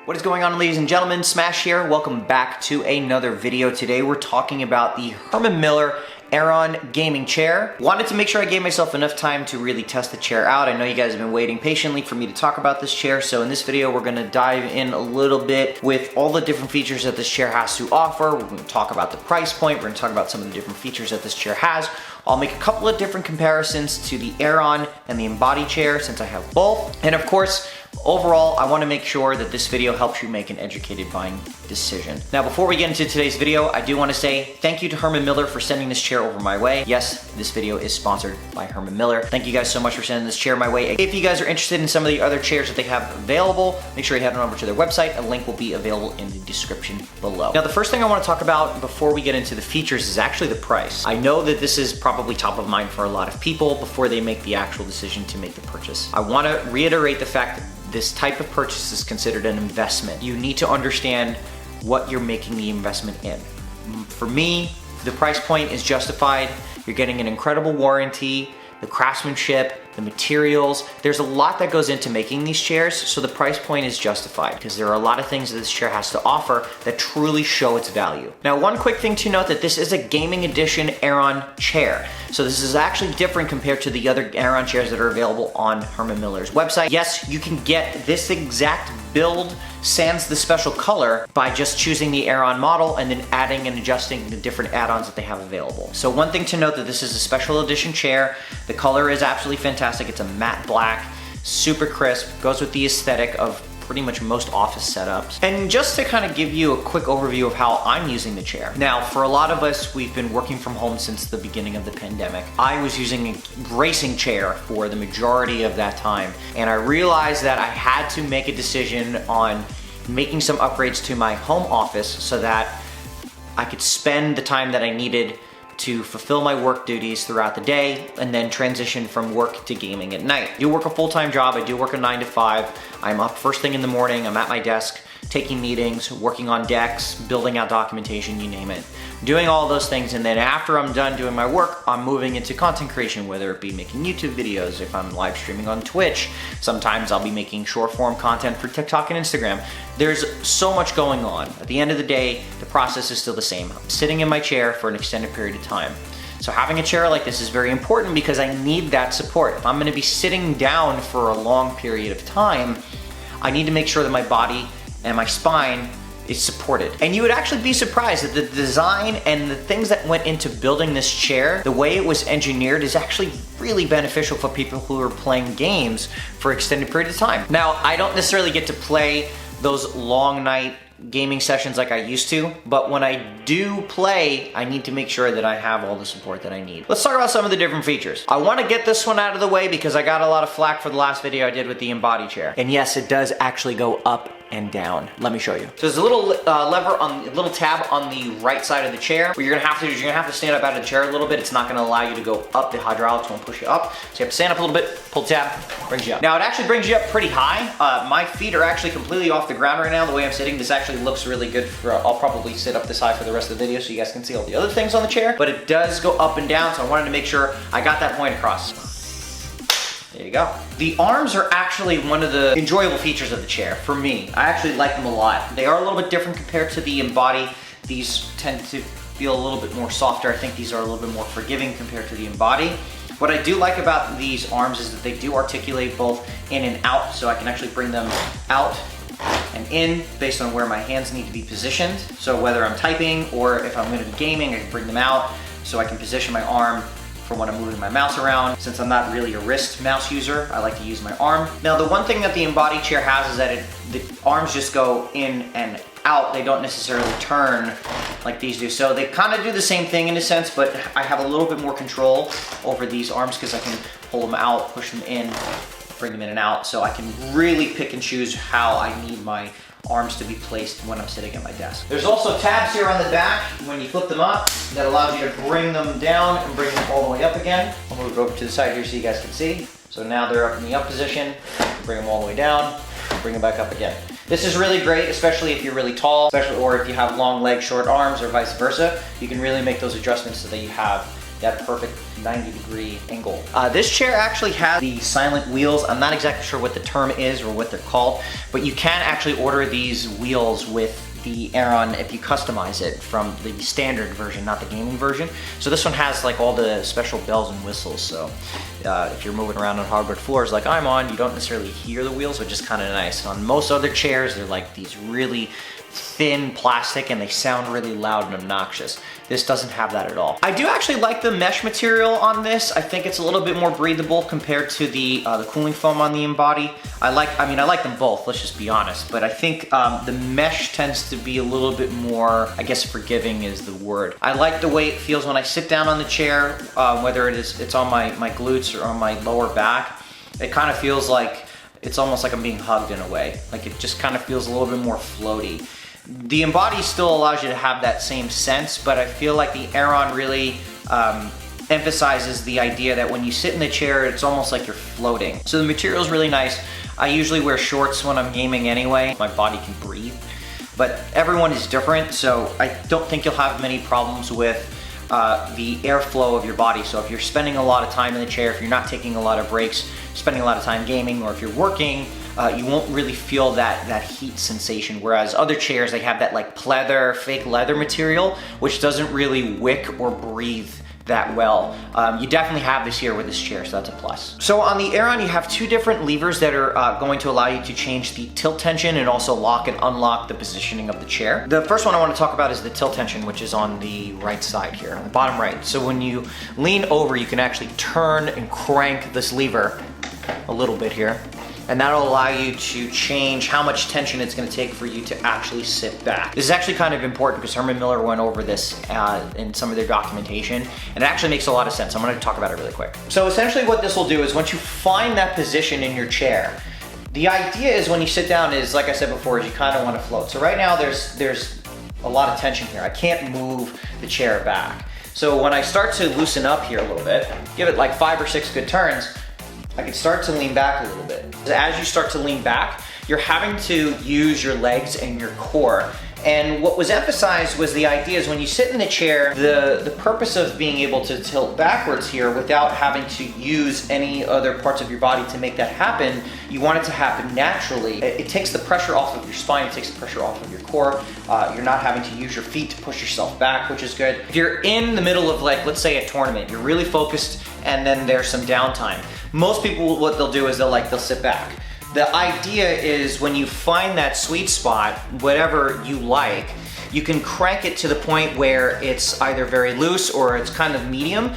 What is going on, ladies and gentlemen? Smash here. Welcome back to another video. Today we're talking about the Herman Miller Aeron gaming chair. Wanted to make sure I gave myself enough time to really test the chair out. I know you guys have been waiting patiently for me to talk about this chair, so in this video we're gonna dive in a little bit with all the different features that this chair has to offer. We're gonna talk about the price point, we're gonna talk about some of the different features that this chair has. I'll make a couple of different comparisons to the Aeron and the Embody chair since I have both. And of course, overall, I want to make sure that this video helps you make an educated buying decision. Now, before we get into today's video, I do want to say thank you to Herman Miller for sending this chair over my way. Yes, this video is sponsored by Herman Miller. Thank you guys so much for sending this chair my way. If you guys are interested in some of the other chairs that they have available, make sure you head on over to their website. A link will be available in the description below. Now, the first thing I want to talk about before we get into the features is actually the price. I know that this is probably top of mind for a lot of people before they make the actual decision to make the purchase. I want to reiterate the fact that this type of purchase is considered an investment. You need to understand what you're making the investment in. For me, the price point is justified. You're getting an incredible warranty, the craftsmanship, the materials. There's a lot that goes into making these chairs, so the price point is justified because there are a lot of things that this chair has to offer that truly show its value. Now, one quick thing to note that this is a gaming edition Aeron chair. So this is actually different compared to the other Aeron chairs that are available on Herman Miller's website. Yes, you can get this exact build sans the special color by just choosing the Aeron model and then adding and adjusting the different add-ons that they have available. So one thing to note that this is a special edition chair. The color is absolutely fantastic. It's a matte black, super crisp, goes with the aesthetic of pretty much most office setups. And just to kind of give you a quick overview of how I'm using the chair. Now, for a lot of us, we've been working from home since the beginning of the pandemic. I was using a racing chair for the majority of that time, and I realized that I had to make a decision on making some upgrades to my home office so that I could spend the time that I needed to fulfill my work duties throughout the day and then transition from work to gaming at night. I do work a full-time job, I do work a 9 to 5. I'm up first thing in the morning, I'm at my desk, taking meetings, working on decks, building out documentation, you name it. Doing all those things, and then after I'm done doing my work, I'm moving into content creation, whether it be making YouTube videos, if I'm live streaming on Twitch. Sometimes I'll be making short form content for TikTok and Instagram. There's so much going on. At the end of the day, the process is still the same. I'm sitting in my chair for an extended period of time. So having a chair like this is very important because I need that support. If I'm gonna be sitting down for a long period of time, I need to make sure that my body and my spine is supported. And you would actually be surprised that the design and the things that went into building this chair, the way it was engineered, is actually really beneficial for people who are playing games for extended period of time. Now, I don't necessarily get to play those long night gaming sessions like I used to, but when I do play, I need to make sure that I have all the support that I need. Let's talk about some of the different features. I want to get this one out of the way because I got a lot of flack for the last video I did with the Embody chair. And yes, it does actually go up and down. Let me show you. So there's a little little tab on the right side of the chair. What you're gonna have to do is you're gonna have to stand up out of the chair a little bit. It's not gonna allow you to go up. The hydraulics won't push you up. So you have to stand up a little bit, pull the tab, brings you up. Now it actually brings you up pretty high. My feet are actually completely off the ground right now. The way I'm sitting, this actually looks really good for, I'll probably sit up this high for the rest of the video so you guys can see all the other things on the chair, but it does go up and down, so I wanted to make sure I got that point across. There you go. The arms are actually one of the enjoyable features of the chair for me. I actually like them a lot. They are a little bit different compared to the Embody. These tend to feel a little bit more softer. I think these are a little bit more forgiving compared to the Embody. What I do like about these arms is that they do articulate both in and out, so I can actually bring them out and in based on where my hands need to be positioned. So whether I'm typing or if I'm gonna be gaming, I can bring them out so I can position my arm for when I'm moving my mouse around. Since I'm not really a wrist mouse user, I like to use my arm. Now, the one thing that the Embody chair has is that the arms just go in and out. They don't necessarily turn like these do. So they kind of do the same thing in a sense, but I have a little bit more control over these arms because I can pull them out, push them in, bring them in and out. So I can really pick and choose how I need my arms to be placed when I'm sitting at my desk. There's also tabs here on the back when you flip them up that allows you to bring them down and bring them all the way up again. I'll move over to the side here so you guys can see. So now they're up in the up position, bring them all the way down, bring them back up again. This is really great, especially if you're really tall, or if you have long legs, short arms, or vice versa. You can really make those adjustments so that you have that perfect 90-degree angle. This chair actually has the silent wheels. I'm not exactly sure what the term is or what they're called, but you can actually order these wheels with the Aeron if you customize it from the standard version, not the gaming version. So this one has like all the special bells and whistles. So if you're moving around on hardwood floors like I'm on, you don't necessarily hear the wheels, which is kind of nice. On most other chairs, they're like these really thin plastic and they sound really loud and obnoxious. This doesn't have that at all. I do actually like the mesh material on this. I think it's a little bit more breathable compared to the cooling foam on the Embody. I like them both, let's just be honest, but I think the mesh tends to be a little bit more, I guess forgiving is the word. I like the way it feels when I sit down on the chair, whether it's on my glutes or on my lower back. It kind of feels like, it's almost like I'm being hugged in a way. Like it just kind of feels a little bit more floaty. The Embody still allows you to have that same sense, but I feel like the Aeron really emphasizes the idea that when you sit in the chair, it's almost like you're floating. So the material is really nice. I usually wear shorts when I'm gaming anyway. My body can breathe, but everyone is different, so I don't think you'll have many problems with the airflow of your body. So if you're spending a lot of time in the chair, if you're not taking a lot of breaks, spending a lot of time gaming, or if you're working, you won't really feel that heat sensation. Whereas other chairs, they have that like pleather, fake leather material, which doesn't really wick or breathe that well. You definitely have this here with this chair, so that's a plus. So on the Aeron, you have two different levers that are going to allow you to change the tilt tension and also lock and unlock the positioning of the chair. The first one I want to talk about is the tilt tension, which is on the right side here, on the bottom right. So when you lean over, you can actually turn and crank this lever a little bit here, and that'll allow you to change how much tension it's gonna take for you to actually sit back. This is actually kind of important because Herman Miller went over this in some of their documentation, and it actually makes a lot of sense. I'm gonna talk about it really quick. So essentially what this will do is once you find that position in your chair, the idea is when you sit down is, like I said before, is you kind of want to float. So right now there's a lot of tension here. I can't move the chair back. So when I start to loosen up here a little bit, give it like 5 or 6 good turns, I can start to lean back a little bit. As you start to lean back, you're having to use your legs and your core. And what was emphasized was the idea is when you sit in the chair, the purpose of being able to tilt backwards here without having to use any other parts of your body to make that happen, you want it to happen naturally. It takes the pressure off of your spine, it takes the pressure off of your core. You're not having to use your feet to push yourself back, which is good. If you're in the middle of, like, let's say a tournament, you're really focused and then there's some downtime. Most people, what they'll do is they'll sit back. The idea is when you find that sweet spot, whatever you like, you can crank it to the point where it's either very loose or it's kind of medium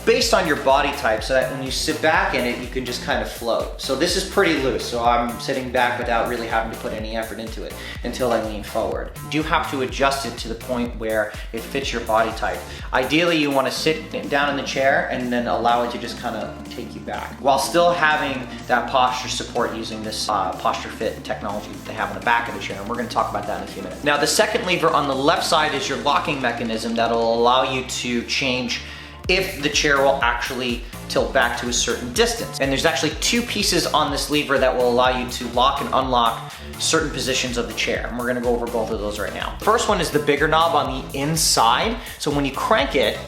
based on your body type, so that when you sit back in it, you can just kind of float. So this is pretty loose, so I'm sitting back without really having to put any effort into it until I lean forward. You do have to adjust it to the point where it fits your body type. Ideally, you want to sit down in the chair and then allow it to just kind of take you back, while still having that posture support using this posture fit technology that they have on the back of the chair, and we're going to talk about that in a few minutes. Now, the second lever on the left side is your locking mechanism that'll allow you to change if the chair will actually tilt back to a certain distance. And there's actually 2 pieces on this lever that will allow you to lock and unlock certain positions of the chair. And we're gonna go over both of those right now. The first one is the bigger knob on the inside. So when you crank it,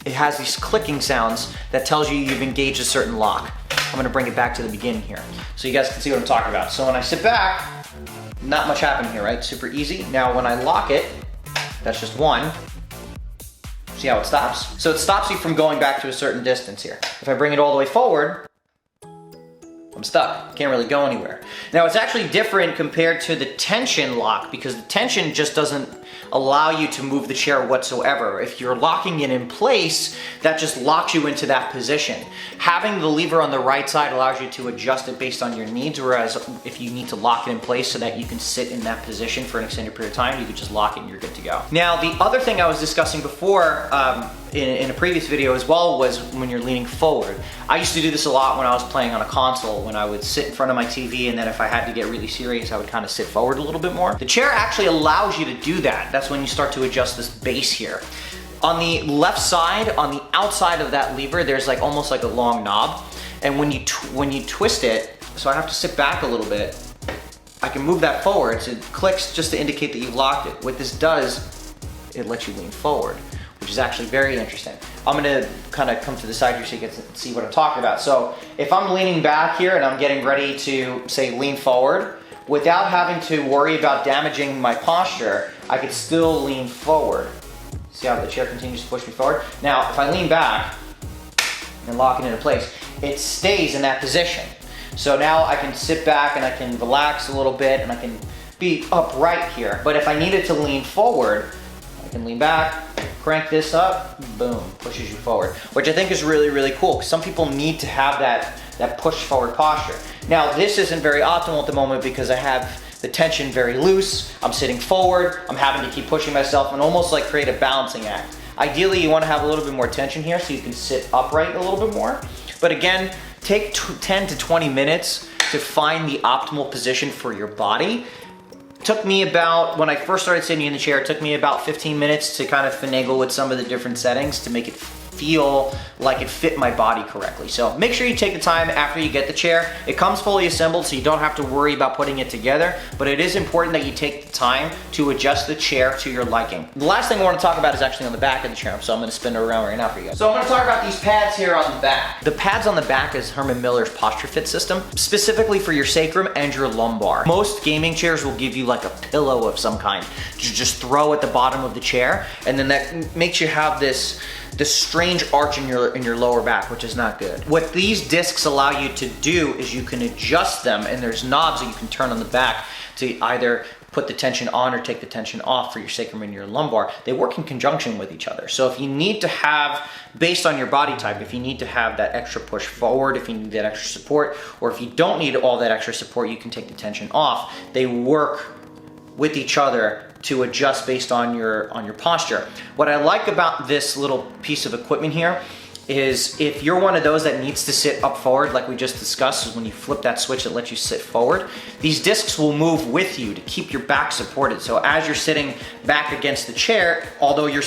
it has these clicking sounds that tells you you've engaged a certain lock. I'm gonna bring it back to the beginning here so you guys can see what I'm talking about. So when I sit back, not much happened here, right? Super easy. Now when I lock it, that's just 1. See how it stops? So it stops you from going back to a certain distance here. If I bring it all the way forward, I'm stuck. Can't really go anywhere. Now it's actually different compared to the tension lock, because the tension just doesn't allow you to move the chair whatsoever. If you're locking it in place, that just locks you into that position. Having the lever on the right side allows you to adjust it based on your needs, whereas if you need to lock it in place so that you can sit in that position for an extended period of time, you can just lock it and you're good to go. Now, the other thing I was discussing before in a previous video as well was when you're leaning forward. I used to do this a lot when I was playing on a console, when I would sit in front of my TV, and then if I had to get really serious, I would kind of sit forward a little bit more. The chair actually allows you to do that. That's when you start to adjust this base here. On the left side, on the outside of that lever, there's like almost like a long knob. And when you twist it, so I have to sit back a little bit, I can move that forward. So it clicks just to indicate that you've locked it. What this does, it lets you lean forward, which is actually very interesting. I'm gonna kind of come to the side here so you can see what I'm talking about. So if I'm leaning back here and I'm getting ready to, say, lean forward, without having to worry about damaging my posture, I could still lean forward. See how the chair continues to push me forward? Now, if I lean back and lock it into place, it stays in that position. So now I can sit back and I can relax a little bit and I can be upright here. But if I needed to lean forward, I can lean back, crank this up, boom, pushes you forward, which I think is really, really cool, because some people need to have that push forward posture. Now, this isn't very optimal at the moment because I have the tension very loose, I'm sitting forward, I'm having to keep pushing myself and almost like create a balancing act. Ideally, you want to have a little bit more tension here so you can sit upright a little bit more. But again, take 10 to 20 minutes to find the optimal position for your body. Took me about, when I first started sitting in the chair, it took me about 15 minutes to kind of finagle with some of the different settings to make it feel like it fit my body correctly. So make sure you take the time after you get the chair. It comes fully assembled, so you don't have to worry about putting it together, but it is important that you take the time to adjust the chair to your liking. The last thing I want to talk about is actually on the back of the chair, so I'm going to spin it around right now for you guys. So I'm going to talk about these pads here on the back. The pads on the back is Herman Miller's Posture Fit system, specifically for your sacrum and your lumbar. Most gaming chairs will give you like a pillow of some kind to just throw at the bottom of the chair, and then that makes you have this strange arch in your lower back, which is not good. What these discs allow you to do is you can adjust them, and there's knobs that you can turn on the back to either put the tension on or take the tension off for your sacrum and your lumbar. They work in conjunction with each other. So if you need to have, based on your body type, if you need to have that extra push forward, if you need that extra support, or if you don't need all that extra support, you can take the tension off. They work with each other to adjust based on your posture. What I like about this little piece of equipment here is if you're one of those that needs to sit up forward, like we just discussed, is when you flip that switch that lets you sit forward, these discs will move with you to keep your back supported. So as you're sitting back against the chair, although you're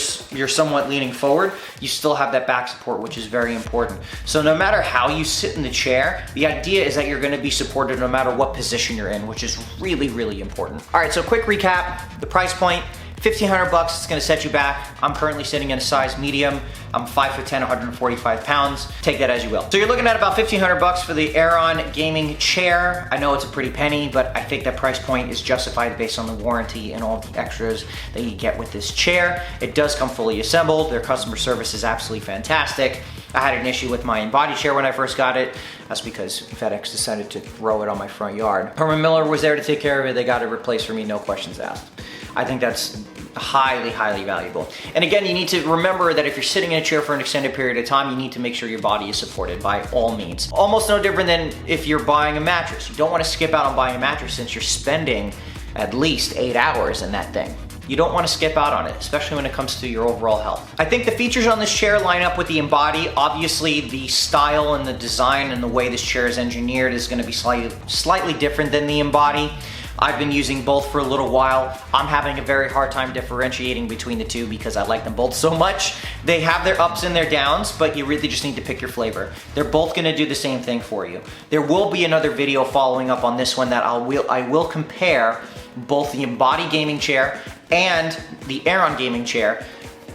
somewhat leaning forward, you still have that back support, which is very important. So no matter how you sit in the chair, the idea is that you're gonna be supported no matter what position you're in, which is really, really important. All right, so quick recap, the price point, $1,500, it's gonna set you back. I'm currently sitting in a size medium. I'm 5'10", 145 pounds. Take that as you will. So you're looking at about $1,500 for the Aeron gaming chair. I know it's a pretty penny, but I think that price point is justified based on the warranty and all the extras that you get with this chair. It does come fully assembled. Their customer service is absolutely fantastic. I had an issue with my in-body chair when I first got it. That's because FedEx decided to throw it on my front yard. Herman Miller was there to take care of it. They got it replaced for me, no questions asked. I think that's highly, highly valuable. And again, you need to remember that if you're sitting in a chair for an extended period of time, you need to make sure your body is supported by all means. Almost no different than if you're buying a mattress. You don't want to skip out on buying a mattress since you're spending at least 8 hours in that thing. You don't want to skip out on it, especially when it comes to your overall health. I think the features on this chair line up with the Embody. Obviously, the style and the design and the way this chair is engineered is going to be slightly different than the Embody. I've been using both for a little while. I'm having a very hard time differentiating between the two because I like them both so much. They have their ups and their downs, but you really just need to pick your flavor. They're both gonna do the same thing for you. There will be another video following up on this one that I will compare both the Embody gaming chair and the Aeron gaming chair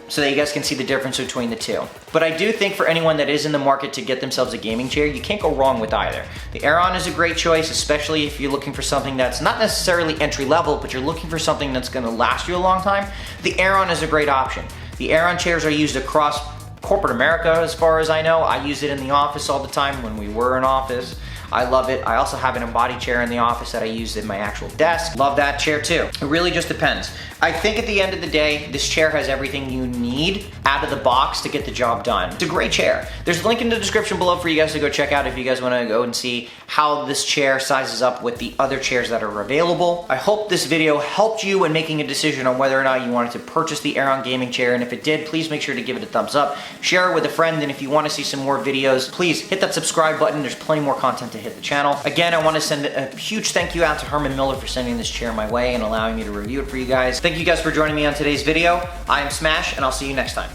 so that you guys can see the difference between the two. But I do think for anyone that is in the market to get themselves a gaming chair, you can't go wrong with either. The Aeron is a great choice, especially if you're looking for something that's not necessarily entry level, but you're looking for something that's gonna last you a long time. The Aeron is a great option. The Aeron chairs are used across corporate America as far as I know. I use it in the office all the time when we were in office. I love it. I also have an Embody chair in the office that I use in my actual desk. Love that chair too. It really just depends. I think at the end of the day, this chair has everything you need out of the box to get the job done. It's a great chair. There's a link in the description below for you guys to go check out if you guys want to go and see how this chair sizes up with the other chairs that are available. I hope this video helped you in making a decision on whether or not you wanted to purchase the Aeron gaming chair, and if it did, please make sure to give it a thumbs up. Share it with a friend, and if you want to see some more videos, please hit that subscribe button. There's plenty more content to hit the channel. Again, I want to send a huge thank you out to Herman Miller for sending this chair my way and allowing me to review it for you guys. Thank you guys for joining me on today's video. I am Smash, and I'll see you next time.